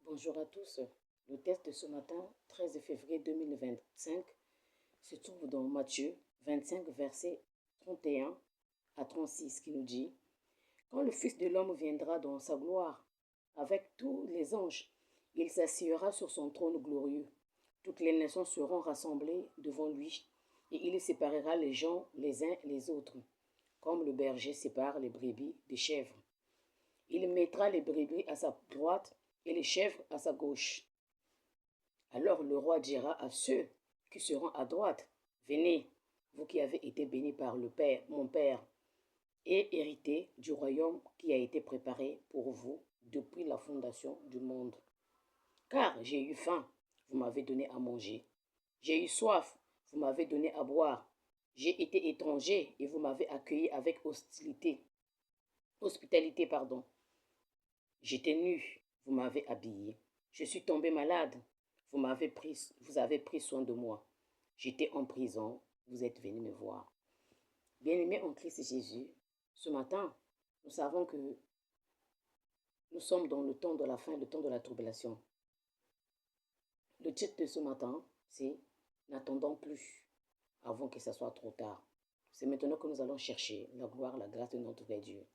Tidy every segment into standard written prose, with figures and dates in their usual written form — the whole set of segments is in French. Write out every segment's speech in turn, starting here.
Bonjour à tous. Le texte de ce matin, 13 février 2025, se trouve dans Matthieu 25, versets 31 à 36, qui nous dit: Quand le Fils de l'homme viendra dans sa gloire, avec tous les anges, il s'assiera sur son trône glorieux. Toutes les nations seront rassemblées devant lui, et il séparera les gens les uns les autres, comme le berger sépare les brebis des chèvres. Il mettra les brebis à sa droite et les chèvres à sa gauche. Alors le roi dira à ceux qui seront à droite: Venez, vous qui avez été bénis par le Père, mon Père, et héritez du royaume qui a été préparé pour vous depuis la fondation du monde. Car j'ai eu faim, vous m'avez donné à manger. J'ai eu soif, vous m'avez donné à boire. J'ai été étranger et vous m'avez accueilli avec hospitalité. J'étais nu, vous m'avez habillé. Je suis tombé malade, vous avez pris soin de moi. J'étais en prison, vous êtes venu me voir. Bien-aimés en Christ Jésus, ce matin, nous savons que nous sommes dans le temps de la fin, le temps de la tribulation. Le titre de ce matin, c'est N'attendons plus avant que ce soit trop tard. C'est maintenant que nous allons chercher la gloire, la grâce de notre vrai Dieu.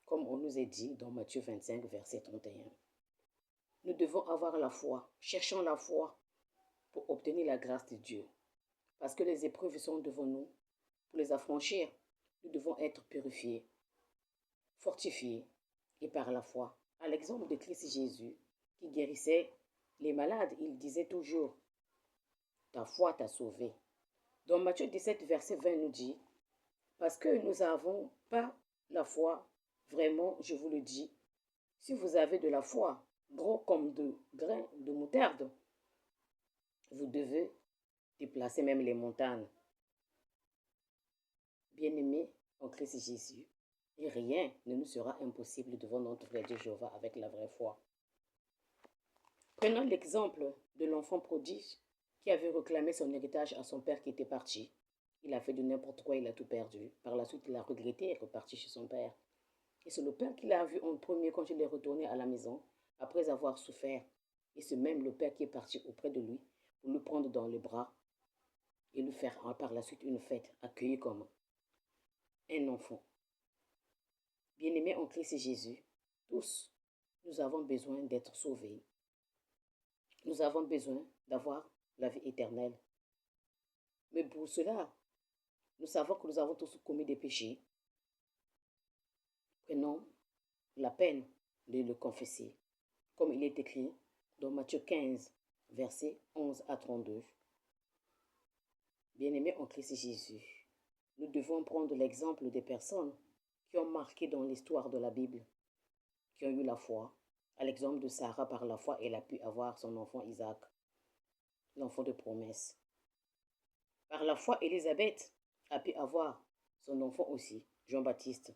Comme on nous est dit dans Matthieu 25, verset 31. Nous devons avoir la foi. Cherchons la foi pour obtenir la grâce de Dieu. Parce que les épreuves sont devant nous. Pour les affranchir, nous devons être purifiés, fortifiés et par la foi. À l'exemple de Christ Jésus, qui guérissait les malades, il disait toujours: ta foi t'a sauvé. Dans Matthieu 17, verset 20 nous dit: parce que nous n'avons pas la foi, vraiment, je vous le dis, si vous avez de la foi, gros comme de grains de moutarde, vous devez déplacer même les montagnes. Bien-aimés en Christ Jésus, et rien ne nous sera impossible devant notre vrai Dieu Jéhovah avec la vraie foi. Prenons l'exemple de l'enfant prodige qui avait réclamé son héritage à son père qui était parti. Il a fait de n'importe quoi, il a tout perdu. Par la suite, il a regretté et est reparti chez son père. Et c'est le père qui l'a vu en premier quand il est retourné à la maison, après avoir souffert. Et c'est même le père qui est parti auprès de lui pour le prendre dans les bras et lui faire par la suite une fête, accueilli comme un enfant. Bien-aimés en Christ Jésus, tous, nous avons besoin d'être sauvés. Nous avons besoin d'avoir la vie éternelle. Mais pour cela, nous savons que nous avons tous commis des péchés. Prenons la peine de le confesser, comme il est écrit dans Matthieu 15, versets 11 à 32. Bien-aimés en Christ Jésus, nous devons prendre l'exemple des personnes qui ont marqué dans l'histoire de la Bible, qui ont eu la foi. À l'exemple de Sarah, par la foi, elle a pu avoir son enfant Isaac, l'enfant de promesse. Par la foi, Élisabeth a pu avoir son enfant aussi, Jean-Baptiste.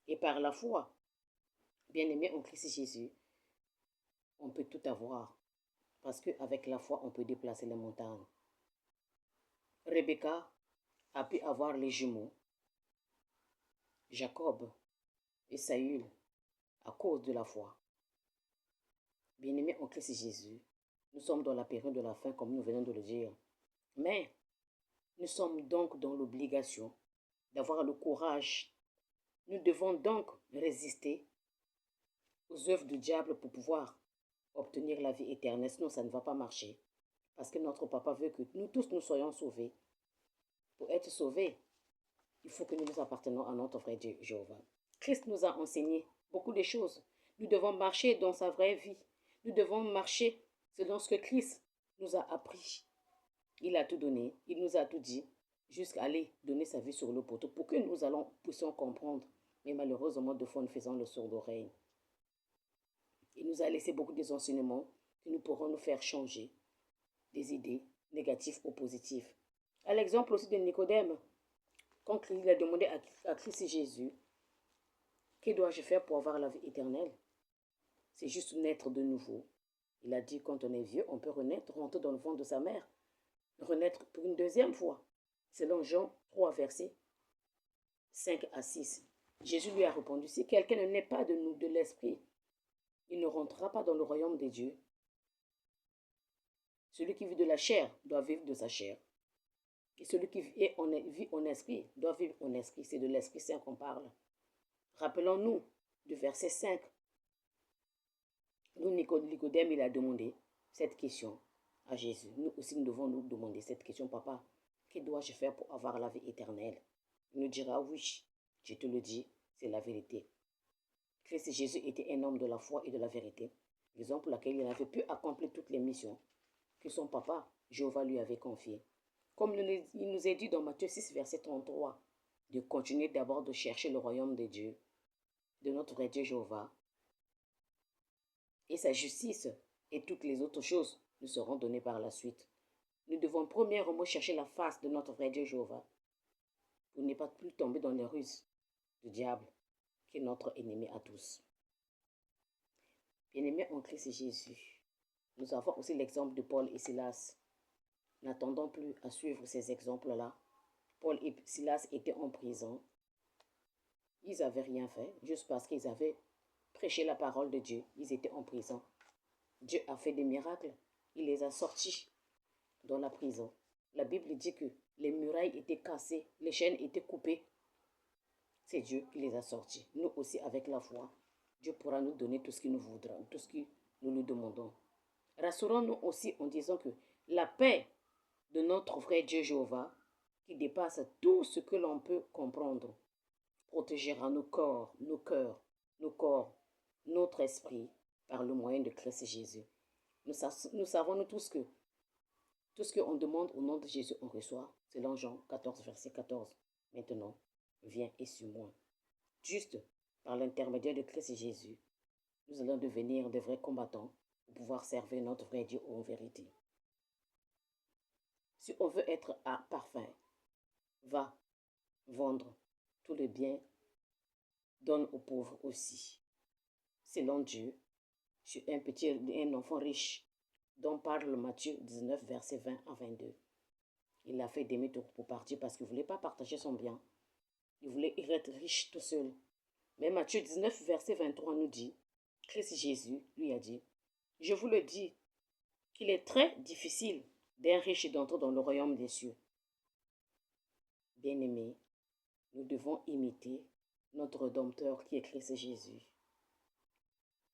Et par la foi, bien-aimé en Christ Jésus, on peut tout avoir. Parce qu'avec la foi, on peut déplacer les montagnes. Rebecca a pu avoir les jumeaux, Jacob et Saül, à cause de la foi. Bien-aimés en Christ Jésus, nous sommes dans la période de la fin, comme nous venons de le dire. Mais nous sommes donc dans l'obligation d'avoir le courage. Nous devons donc résister aux œuvres du diable pour pouvoir obtenir la vie éternelle. Sinon, ça ne va pas marcher. Parce que notre papa veut que nous tous nous soyons sauvés. Pour être sauvés, il faut que nous nous appartenons à notre vrai Dieu Jéhovah. Christ nous a enseigné beaucoup de choses. Nous devons marcher dans sa vraie vie. Nous devons marcher selon ce que Christ nous a appris. Il a tout donné, il nous a tout dit, jusqu'à aller donner sa vie sur le poteau pour que nous puissions comprendre. Mais malheureusement, de fois, nous faisons le sourd d'oreille. Il nous a laissé beaucoup d'enseignements que nous pourrons nous faire changer des idées négatives ou positives. À l'exemple aussi de Nicodème, quand il a demandé à Christ Jésus, que dois-je faire pour avoir la vie éternelle? C'est juste naître de nouveau. Il a dit, quand on est vieux, on peut renaître, rentrer dans le ventre de sa mère, renaître pour une deuxième fois. Selon Jean 3, versets 5 à 6. Jésus lui a répondu, si quelqu'un ne naît pas de l'esprit, il ne rentrera pas dans le royaume des dieux. Celui qui vit de la chair doit vivre de sa chair. Et celui qui vit en esprit doit vivre en esprit. C'est de l'Esprit Saint qu'on parle. Rappelons-nous du verset 5. Nous, Nicodème, il a demandé cette question à Jésus. Nous aussi, nous devons nous demander cette question. Papa, que dois-je faire pour avoir la vie éternelle? Il nous dira, oui, je te le dis, c'est la vérité. Christ Jésus était un homme de la foi et de la vérité, raison pour laquelle il avait pu accomplir toutes les missions que son papa, Jéhovah, lui avait confiées. Comme il nous est dit dans Matthieu 6, verset 33, de continuer d'abord de chercher le royaume de Dieu, de notre vrai Dieu Jéhovah, et sa justice et toutes les autres choses nous seront données par la suite. Nous devons premièrement chercher la face de notre vrai Dieu Jéhovah pour ne pas plus tomber dans les ruses du diable qui est notre ennemi à tous. Bien-aimés en Christ Jésus, nous avons aussi l'exemple de Paul et Silas. N'attendons plus à suivre ces exemples-là. Paul et Silas étaient en prison. Ils n'avaient rien fait, juste parce qu'ils avaient prêché la parole de Dieu. Ils étaient en prison. Dieu a fait des miracles. Il les a sortis dans la prison. La Bible dit que les murailles étaient cassées, les chaînes étaient coupées. C'est Dieu qui les a sortis. Nous aussi, avec la foi, Dieu pourra nous donner tout ce qu'il nous voudra, tout ce que nous lui demandons. Rassurons-nous aussi en disant que la paix de notre vrai Dieu Jéhovah, qui dépasse tout ce que l'on peut comprendre, protégera nos corps, nos cœurs, nos corps, notre esprit, par le moyen de Christ Jésus. Nous savons nous tous que tout ce qu'on demande au nom de Jésus, on reçoit. Selon Jean 14, verset 14. Maintenant, viens et suis-moi. Juste par l'intermédiaire de Christ Jésus, nous allons devenir de vrais combattants pour pouvoir servir notre vrai Dieu en vérité. Si on veut être parfait, va vendre tout le bien, donne aux pauvres aussi. Selon Dieu, je suis un enfant riche, dont parle Matthieu 19, verset 20 à 22. Il a fait demi-tour pour partir parce qu'il ne voulait pas partager son bien. Il voulait être riche tout seul. Mais Matthieu 19, verset 23 nous dit, Christ Jésus lui a dit, je vous le dis, qu'il est très difficile d'un riche d'entrer dans le royaume des cieux. Bien-aimés, nous devons imiter notre Rédempteur qui est Christ Jésus.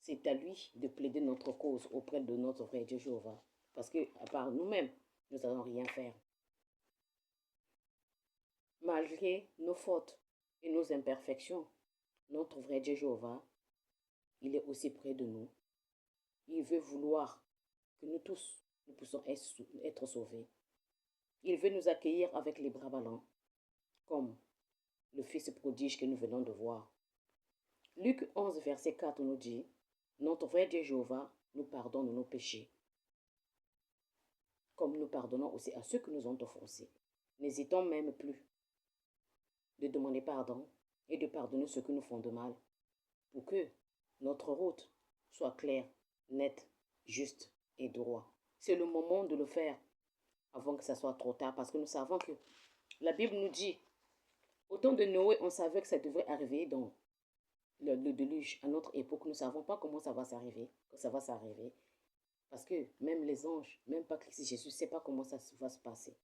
C'est à lui de plaider notre cause auprès de notre vrai Dieu Jéhovah. Parce qu'à part nous-mêmes, nous n'allons rien faire. Malgré nos fautes et nos imperfections, notre vrai Dieu Jéhovah, il est aussi près de nous. Il veut vouloir que nous tous, nous puissions être sauvés. Il veut nous accueillir avec les bras ballants, comme le Fils prodige que nous venons de voir. Luc 11, verset 4 nous dit, notre vrai Dieu Jéhovah nous pardonne nos péchés, comme nous pardonnons aussi à ceux qui nous ont offensés. N'hésitons même plus de demander pardon et de pardonner ceux qui nous font de mal, pour que notre route soit claire, nette, juste et droite. C'est le moment de le faire avant que ça soit trop tard, parce que nous savons que la Bible nous dit, au temps de Noé, on savait que ça devrait arriver dans le déluge. À notre époque, nous ne savons pas comment ça va s'arriver, parce que même les anges, même pas Christ Jésus, ne sait pas comment ça va se passer.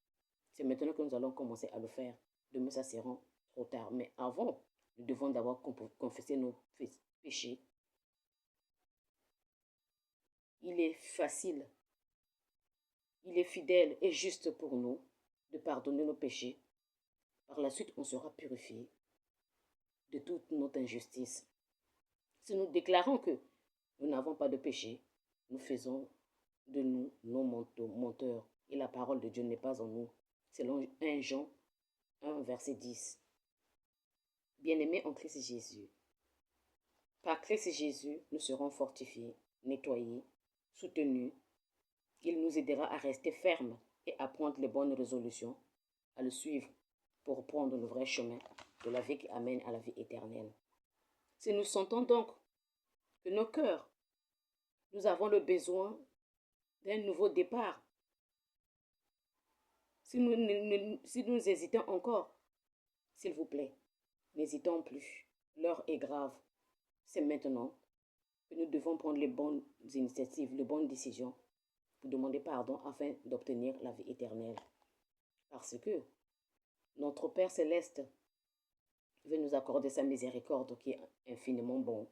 C'est maintenant que nous allons commencer à le faire. Demain, ça sera trop tard. Mais avant, nous devons d'abord confesser nos péchés. Il est facile, il est fidèle et juste pour nous de pardonner nos péchés. Par la suite, on sera purifié de toute notre injustice. Si nous déclarons que nous n'avons pas de péché, nous faisons de nous nos menteurs et la parole de Dieu n'est pas en nous. Selon 1 Jean 1, verset 10. Bien-aimés en Christ Jésus, par Christ Jésus, nous serons fortifiés, nettoyés, soutenus. Il nous aidera à rester fermes et à prendre les bonnes résolutions, à le suivre pour prendre le vrai chemin de la vie qui amène à la vie éternelle. Si nous sentons donc que nos cœurs, nous avons le besoin d'un nouveau départ, si nous hésitons encore, s'il vous plaît, n'hésitons plus. L'heure est grave. C'est maintenant. que nous devons prendre les bonnes initiatives, les bonnes décisions pour demander pardon afin d'obtenir la vie éternelle. Parce que notre Père céleste veut nous accorder sa miséricorde qui est infiniment bon.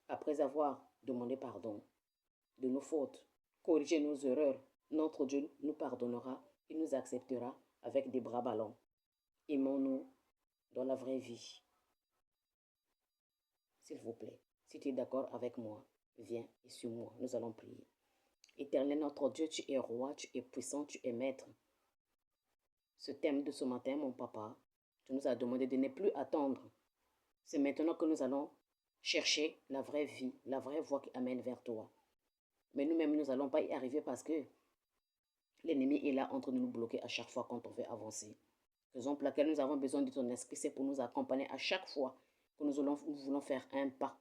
Après avoir demandé pardon de nos fautes, corrigé nos erreurs, notre Dieu nous pardonnera et nous acceptera avec des bras ballants. Aimons-nous dans la vraie vie. S'il vous plaît, si tu es d'accord avec moi, viens et suis-moi, nous allons prier. Éternel notre Dieu, tu es roi, tu es puissant, tu es maître. Ce thème de ce matin, mon papa, tu nous as demandé de ne plus attendre. C'est maintenant que nous allons chercher la vraie vie, la vraie voie qui amène vers toi. Mais nous-mêmes, nous n'allons pas y arriver parce que l'ennemi est là en train de nous bloquer à chaque fois quand on veut avancer. Raison pour laquelle nous avons besoin de ton esprit, c'est pour nous accompagner à chaque fois que nous voulons faire un pas.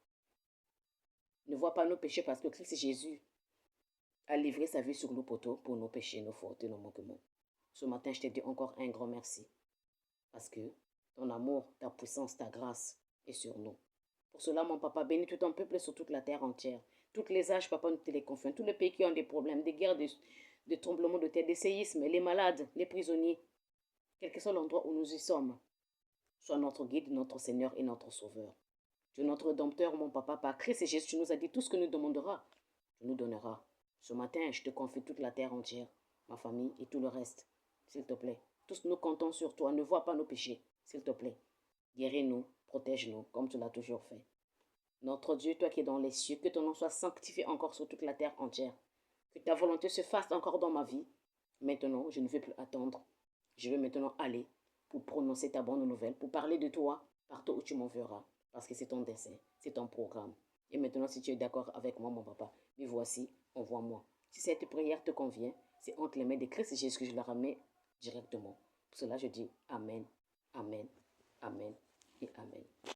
Ne vois pas nos péchés parce que Christ Jésus a livré sa vie sur le poteau pour nos péchés, nos fautes et nos manquements. Ce matin, je te dis encore un grand merci. Parce que ton amour, ta puissance, ta grâce est sur nous. Pour cela, mon papa, bénis tout ton peuple sur toute la terre entière. Toutes les âges, papa, nous te les confions. Tous les pays qui ont des problèmes, des guerres, des tremblements de terre, des séismes, les malades, les prisonniers, quel que soit l'endroit où nous y sommes, sois notre guide, notre Seigneur et notre Sauveur. Tu es notre Rédempteur, mon papa, par Christ et Jésus. Tu nous as dit tout ce que nous demanderas, tu nous donneras. Ce matin, je te confie toute la terre entière, ma famille et tout le reste. S'il te plaît, tous nous comptons sur toi. Ne vois pas nos péchés, s'il te plaît. Guéris-nous, protège-nous, comme tu l'as toujours fait. Notre Dieu, toi qui es dans les cieux, que ton nom soit sanctifié encore sur toute la terre entière. Que ta volonté se fasse encore dans ma vie. Maintenant, je ne veux plus attendre. Je veux maintenant aller pour prononcer ta bonne nouvelle, pour parler de toi partout où tu m'enverras. Parce que c'est ton dessein, c'est ton programme. Et maintenant, si tu es d'accord avec moi, mon papa, me voici, envoie-moi. Si cette prière te convient, c'est entre les mains de Christ Jésus que je la remets directement. Pour cela, je dis Amen, Amen, Amen et Amen.